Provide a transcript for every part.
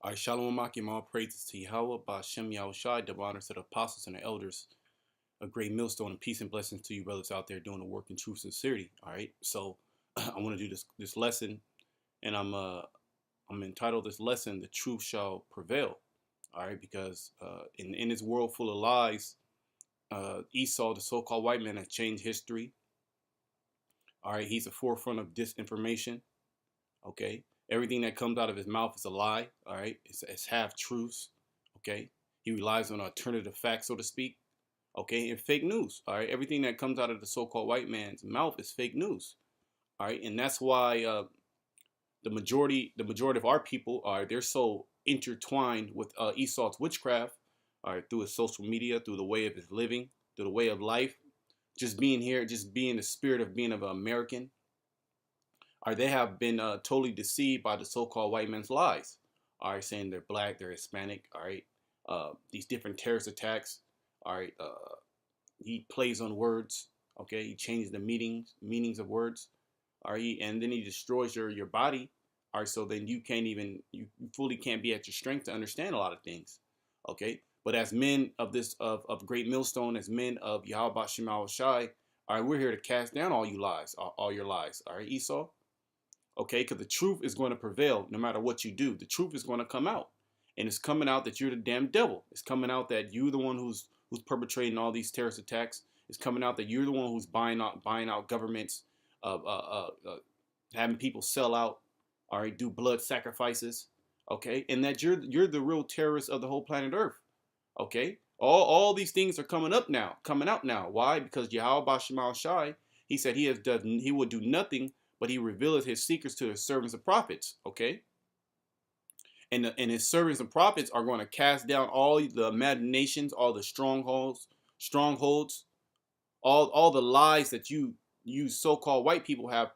All right, Shalom Akim, all praises to Yahweh, Ba'Shem Yahushai, double honors to the apostles and the elders, a great millstone, and peace and blessings to you brothers out there doing the work in true sincerity. All right, so I want to do this lesson, and I'm entitled this lesson, "The Truth Shall Prevail." All right, because in this world full of lies, Esau, the so-called white man, has changed history. All right, he's the forefront of disinformation. Okay, everything that comes out of his mouth is a lie. All right, it's half truths. Okay, he relies on alternative facts, so to speak. Okay, and fake news. All right, everything that comes out of the so-called white man's mouth is fake news. All right, and that's why the majority of our people are they're so intertwined with Esau's witchcraft. All right, through his social media, through the way of his living, through the way of life, just being here, just being the spirit of being of an American. All right, they have been totally deceived by the so-called white man's lies. All right, saying they're black, they're Hispanic. All right, these different terrorist attacks. All right, he plays on words. Okay, he changes the meanings of words. All right, and then he destroys your body. All right, so then you fully can't be at your strength to understand a lot of things. Okay, but as men of this of great millstone, as men of Yahweh Shema Shai, all right, we're here to cast down all you lies, all your lies. All right, Esau. Okay, because the truth is going to prevail no matter what you do. The truth is going to come out, and it's coming out that you're the damn devil. It's coming out that you're the one who's perpetrating all these terrorist attacks. It's coming out that you're the one who's buying out governments, having people sell out, all right, do blood sacrifices, okay, and that you're the real terrorist of the whole planet Earth, okay. All these things are coming out now. Why? Because Yahweh Bashemal Shai, he said he will do nothing, but he revealeth his secrets to his servants and prophets, okay. And his servants and prophets are going to cast down all the imaginations, all the strongholds, all the lies that you so-called white people have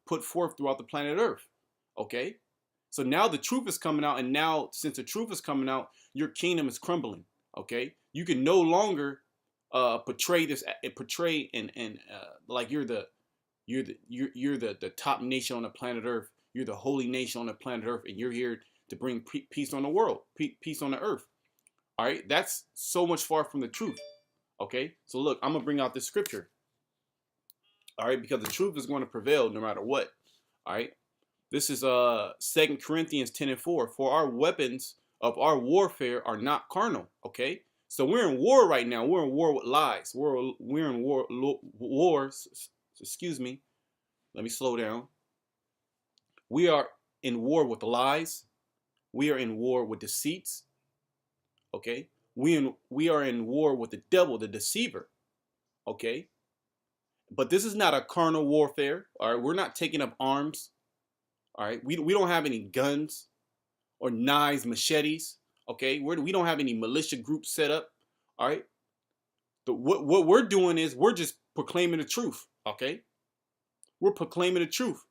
put forth throughout the planet Earth. Okay, so now the truth is coming out, and now since the truth is coming out, your kingdom is crumbling. Okay, you can no longer portray and like you're the top nation on the planet Earth. You're the holy nation on the planet Earth, and you're here to bring peace on the world, peace on the earth. All right, that's so much far from the truth. Okay, so look, I'm gonna bring out this scripture. All right, because the truth is going to prevail no matter what. All right, this is 2 Corinthians 10:4. For our weapons of our warfare are not carnal. Okay, so we're in war right now. We're in war with lies. We're in wars. Excuse me. Let me slow down. We are in war with lies. We are in war with deceits. Okay, we are in war with the devil, the deceiver. Okay, but this is not a carnal warfare. All right, we're not taking up arms. All right, we don't have any guns or knives, machetes. Okay, we don't have any militia groups set up. All right, what we're doing is we're just proclaiming the truth. Okay, we're proclaiming the truth,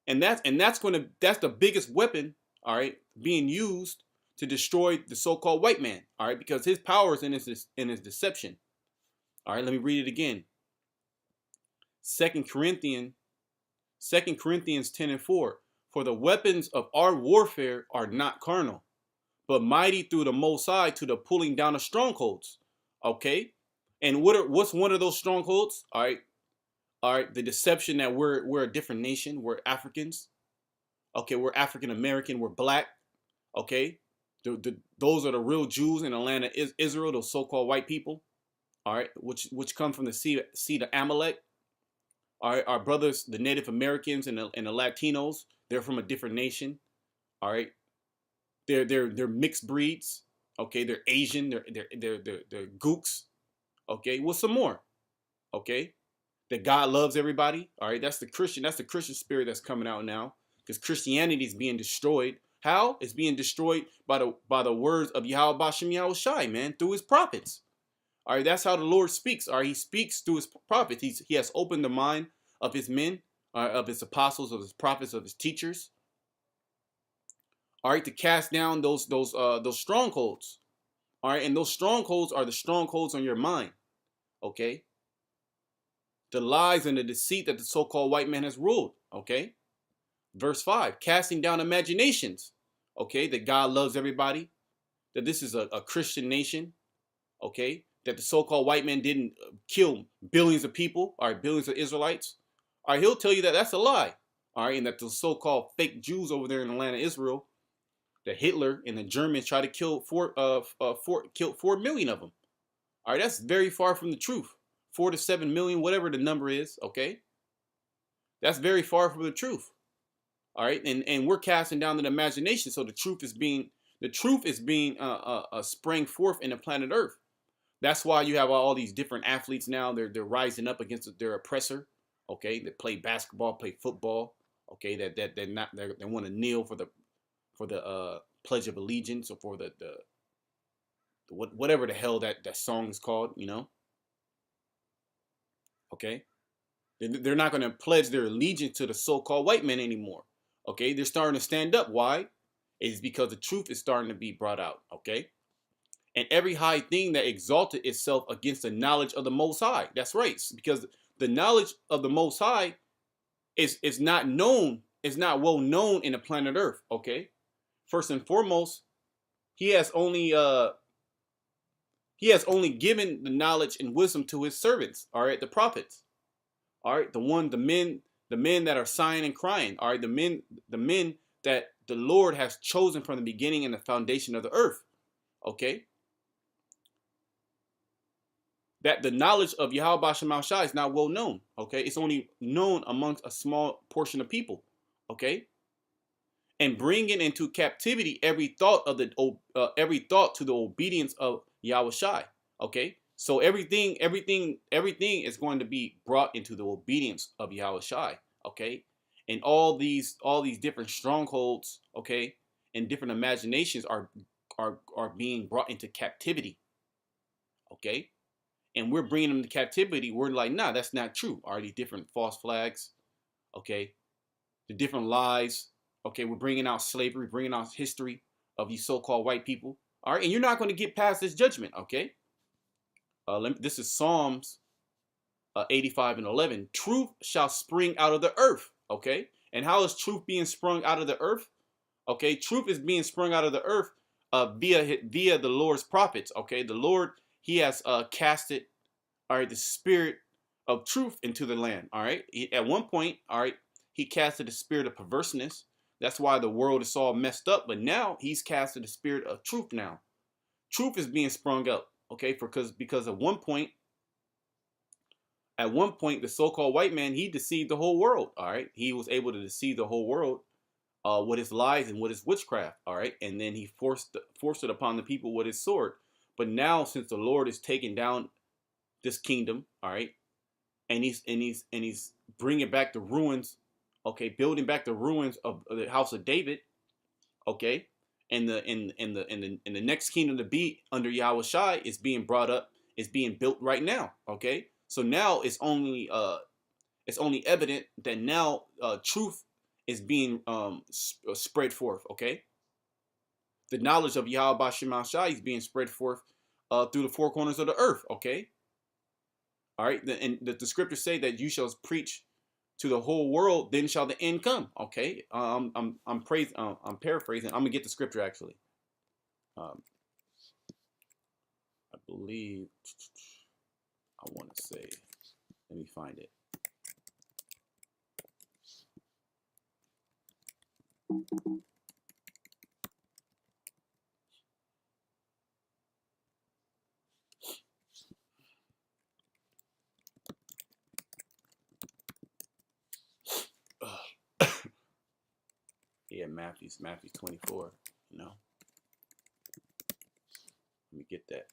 and that's the biggest weapon. All right, being used to destroy the so-called white man. All right, because his power is in his deception. All right, let me read it again. Second Corinthians 10:4. For the weapons of our warfare are not carnal, but mighty through the Most High to the pulling down of strongholds. Okay, and what's one of those strongholds? All right, the deception that we're a different nation. We're Africans. Okay, we're African American. We're black. Okay, those are the real Jews in the land of Israel. Those so-called white people. All right, which come from the seed of Amalek. Our brothers, the Native Americans and the Latinos, they're from a different nation. All right, they're mixed breeds. Okay, they're Asian. They're gooks. Okay, what's some more? Okay, that God loves everybody. All right, that's the Christian spirit that's coming out now, because Christianity is being destroyed. How? It's being destroyed by the words of Yahweh Bashem Yahweh Shai, man, through his prophets. All right, that's how the Lord speaks. All right, he speaks through his prophets. He has opened the mind of his men, of his apostles, of his prophets, of his teachers. All right, to cast down those strongholds. All right, and those strongholds are the strongholds on your mind. Okay, the lies and the deceit that the so-called white man has ruled. Okay, verse 5: casting down imaginations. okay, that God loves everybody, that this is a Christian nation, okay, that the so-called white man didn't kill billions of people, all right, billions of Israelites, all right, he'll tell you that that's a lie, all right, and that the so-called fake Jews over there in the land of Israel, that Hitler and the Germans tried to kill killed 4 million of them. All right, that's very far from the truth. 4 to 7 million, whatever the number is, okay, that's very far from the truth. All right, and we're casting down the imagination, so the truth is being sprang forth in the planet Earth. That's why you have all these different athletes now. They're rising up against their oppressor. Okay, they play basketball, play football. Okay, they want to kneel for the Pledge of Allegiance, or for the whatever the hell that song is called. You know. Okay, they're not going to pledge their allegiance to the so-called white men anymore. Okay, they're starting to stand up. Why? It's because the truth is starting to be brought out. Okay. And every high thing that exalted itself against the knowledge of the Most High. That's right, because the knowledge of the Most High is not known, is not well known in the planet Earth. Okay, first and foremost, he has only given the knowledge and wisdom to his servants. All right, the prophets. All right, the men that are sighing and crying. All right, the men that the Lord has chosen from the beginning and the foundation of the earth. Okay. That the knowledge of Yahweh Basham Shai is not well known. Okay, it's only known amongst a small portion of people. Okay, and bringing into captivity every thought to the obedience of Yahweh Shai. Okay, so everything is going to be brought into the obedience of Yahweh Shai. Okay, and all these different strongholds, okay, and different imaginations are being brought into captivity. Okay. And we're bringing them to captivity. We're like, nah, that's not true. Are these different false flags? Okay, the different lies. Okay, we're bringing out slavery, bringing out history of these so-called white people. All right, and you're not going to get past this judgment. Okay, this is Psalms 85:11. Truth shall spring out of the earth. Okay, and how is truth being sprung out of the earth? Okay, truth is being sprung out of the earth via the Lord's prophets. Okay, the Lord, he has casted, all right, the spirit of truth into the land. All right, at one point, all right, he casted the spirit of perverseness. That's why the world is all messed up. But now he's casted the spirit of truth. Now truth is being sprung up. Okay, because at one point, the so-called white man, he deceived the whole world. All right, he was able to deceive the whole world with his lies and with his witchcraft. All right, and then he forced it upon the people with his sword. But now, since the Lord is taking down this kingdom, all right, and he's bringing back the ruins, okay, building back the ruins of the house of David, okay, and the next kingdom to be under Yahweh Shai is being brought up, is being built right now, okay. So now it's only evident that now truth is being spread forth, okay. The knowledge of Yahweh Bashim Shai is being spread forth through the four corners of the earth, okay. All right, and the scriptures say that you shall preach to the whole world, then shall the end come. Okay, I'm paraphrasing. I'm gonna get the scripture actually. I believe I want to say. Let me find it. Yeah, Matthew 24. You know, let me get that.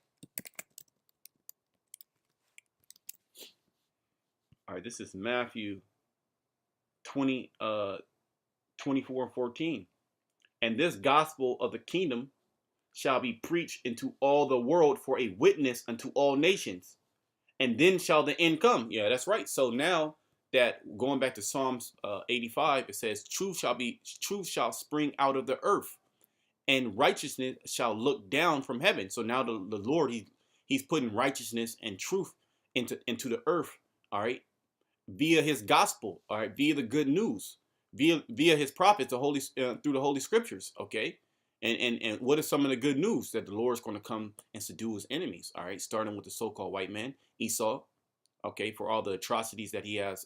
All right, this is Matthew 24:14. And this gospel of the kingdom shall be preached into all the world for a witness unto all nations, and then shall the end come. Yeah, that's right. So now that, going back to Psalms 85, it says, truth shall spring out of the earth, and righteousness shall look down from heaven. So now the Lord, he's putting righteousness and truth into the earth, all right, via his gospel, all right, via the good news, via his prophets, through the holy scriptures, okay. And what is some of the good news? That the Lord is going to come and subdue his enemies. All right, starting with the so-called white man, Esau. Okay, for all the atrocities that he has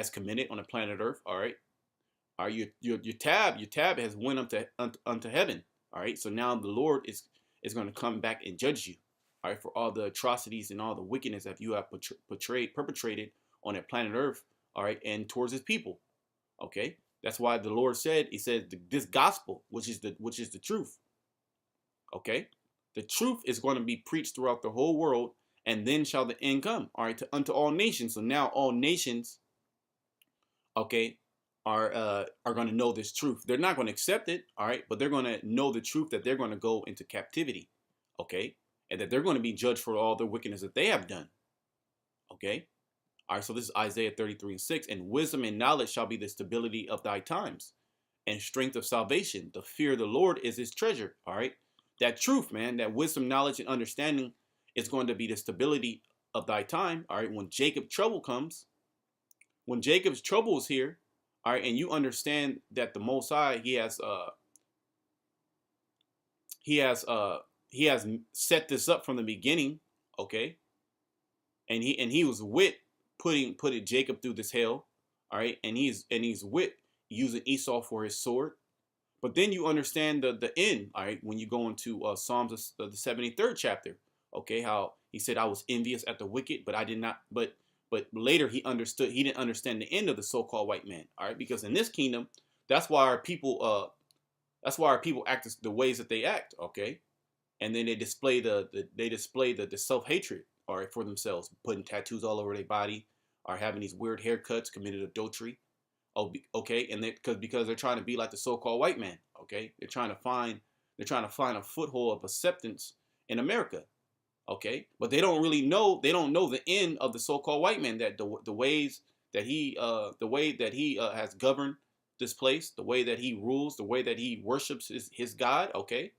committed on the planet Earth. All right. All right, your tab has went up to unto heaven. All right, so now the Lord is going to come back and judge you. All right, for all the atrocities and all the wickedness that you have perpetrated on that planet Earth. All right, and towards his people. Okay, that's why the Lord said, he said, this gospel, which is the truth. Okay, the truth is going to be preached throughout the whole world, and then shall the end come. All right, unto all nations. So now all nations, okay, are going to know this truth. They're not going to accept it, all right, but they're going to know the truth, that they're going to go into captivity, okay, and that they're going to be judged for all the wickedness that they have done, okay. All right, so this is Isaiah 33:6. And wisdom and knowledge shall be the stability of thy times, and strength of salvation. The fear of the Lord is his treasure. All right, that truth, man, that wisdom, knowledge, and understanding is going to be the stability of thy time. All right, when Jacob's trouble comes, when Jacob's trouble is here, all right, and you understand that the Most High, he has set this up from the beginning, okay, and he was with putting Jacob through this hell, all right, and he's with using Esau for his sword. But then you understand the end, all right, when you go into Psalms, the 73rd chapter, okay, how he said, I was envious at the wicked, but I did not, but later he didn't understand the end of the so-called white man, all right, because in this kingdom, that's why our people act the ways that they act, okay, and then they display the self-hatred, all right, for themselves, putting tattoos all over their body, or having these weird haircuts, committed adultery, okay, and because they're trying to be like the so-called white man, okay, they're trying to find a foothold of acceptance in America. Okay, but they don't know the end of the so-called white man, that the way that he has governed this place, the way that he rules, the way that he worships his God, okay,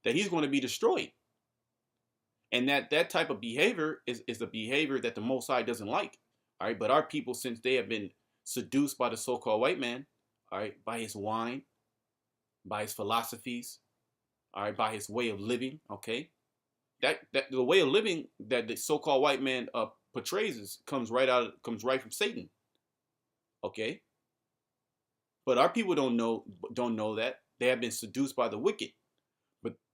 that he's going to be destroyed. And that type of behavior is the behavior that the Most High doesn't like. All right, but our people, since they have been seduced by the so-called white man, all right, by his wine, by his philosophies, all right, by his way of living, okay, that the way of living that the so-called white man portrays comes right from Satan, okay. But our people don't know that they have been seduced by the wicked.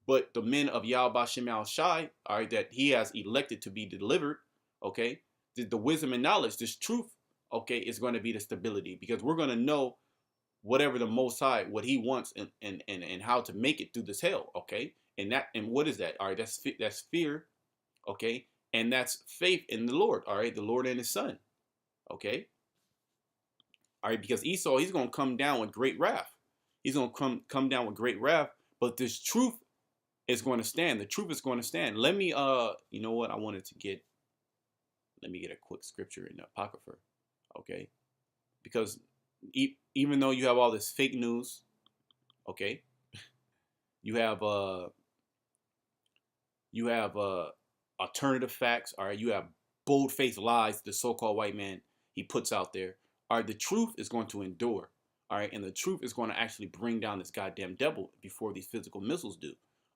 But the men of Yahweh Shem Al Shai, all right, that he has elected to be delivered, okay, the wisdom and knowledge, this truth, okay, is going to be the stability, because we're going to know whatever the Most High, what he wants, and how to make it through this hell, okay. And what is that? All right, that's fear, okay, and that's faith in the Lord, all right, the Lord and his Son, okay, all right, because Esau, he's going to come down with great wrath. He's going to come down with great wrath, but this truth is going to stand. The truth is going to stand. Let me you know what? Let me get a quick scripture in the Apocrypha, okay, because even though you have all this fake news, okay, you have alternative facts, all right, you have bold-faced lies the so-called white man he puts out there. All right, the truth is going to endure, all right, and the truth is going to actually bring down this goddamn devil before these physical missiles do.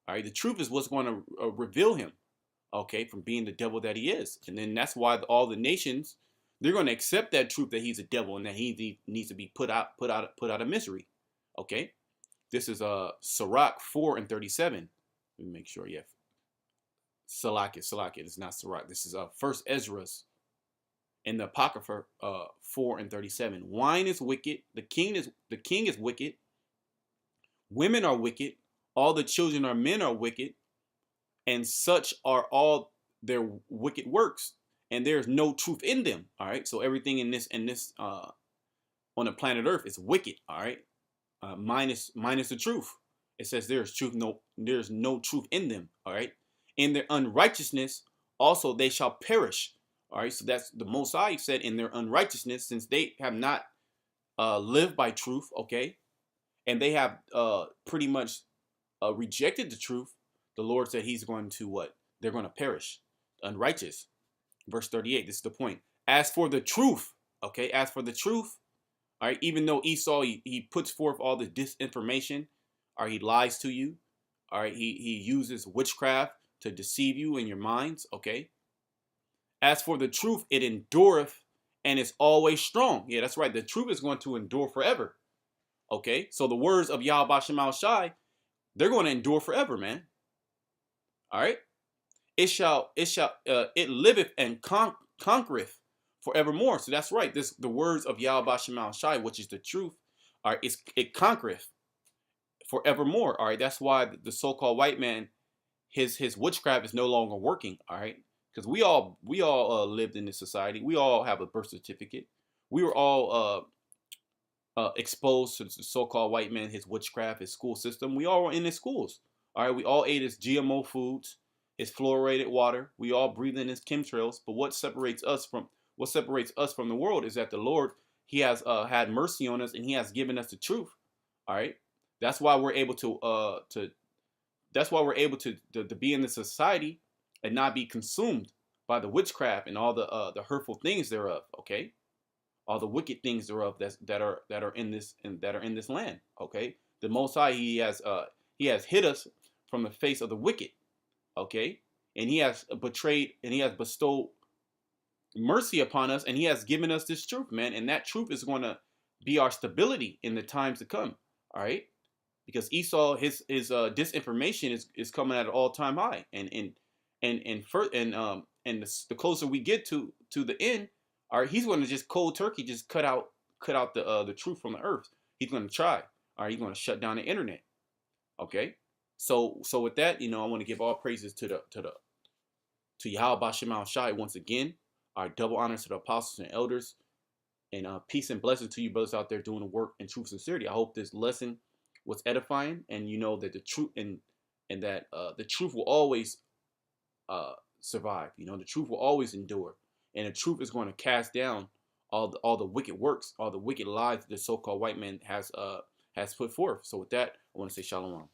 All right, the truth is what's going to reveal him, okay, from being the devil that he is. And then that's why all the nations, they're going to accept that truth, that he's a devil and that he needs to be put out of misery. Okay, this is Sirach 4:37. Let me make sure. Yeah, Salakia. It's not Sirach. This is First Ezra's in the Apocrypha 4:37. Wine is wicked. The king is wicked. Women are wicked. All the children of men are wicked, and such are all their wicked works, and there's no truth in them. All right, so everything in this on the planet Earth is wicked. All right, minus the truth. It says there's no truth in them. All right, in their unrighteousness also they shall perish. All right, so that's the Most High said, in their unrighteousness, since they have not lived by truth. Okay, and they have pretty much rejected the truth. The Lord said he's going to what? They're going to perish. Unrighteous. Verse 38, this is the point. As for the truth, okay, as for the truth, all right, even though Esau, he puts forth all the disinformation, All right, he lies to you. All right, he uses witchcraft to deceive you in your minds. Okay. As for the truth, it endureth and is always strong. Yeah, that's right. The truth is going to endure forever. Okay. So the words of Yahweh Shema Shai, they're going to endure forever, man. All right. It liveth and conquereth forevermore. So that's right. The words of Yahweh Shema Shai, which is the truth, all right, it conquereth forevermore. All right. That's why the so-called white man, his witchcraft is no longer working. All right. Because we all lived in this society. We all have a birth certificate. We were all exposed to the so-called white man, his witchcraft, his school system. We all were in his schools. All right, we all ate his GMO foods, his fluoridated water. We all breathe in his chemtrails. But what separates us from the world is that the Lord, He has had mercy on us, and He has given us the truth. All right, that's why we're able to be in the society and not be consumed by the witchcraft and all the hurtful things thereof. Okay, all the wicked things thereof that are in this land. Okay, the Most High, He has hid us from the face of the wicked. Okay, and He has betrayed and He has bestowed mercy upon us, and He has given us this truth, man. And that truth is going to be our stability in the times to come. All right, because Esau, his disinformation is coming at an all-time high, and the closer we get to the end, all right, he's going to just cold turkey just cut out the truth from the earth. He's going to try. All right, he's going to shut down the internet. Okay, so with that, I want to give all praises to Yahweh Shema Shai once again. Our double honors to the apostles and elders, and peace and blessings to you brothers out there doing the work in truth and sincerity. I hope this lesson was edifying, and you know that the truth and that the truth will always survive. The truth will always endure, and the truth is going to cast down all the wicked works, all the wicked lies that the so-called white man has put forth. So with that, I want to say shalom.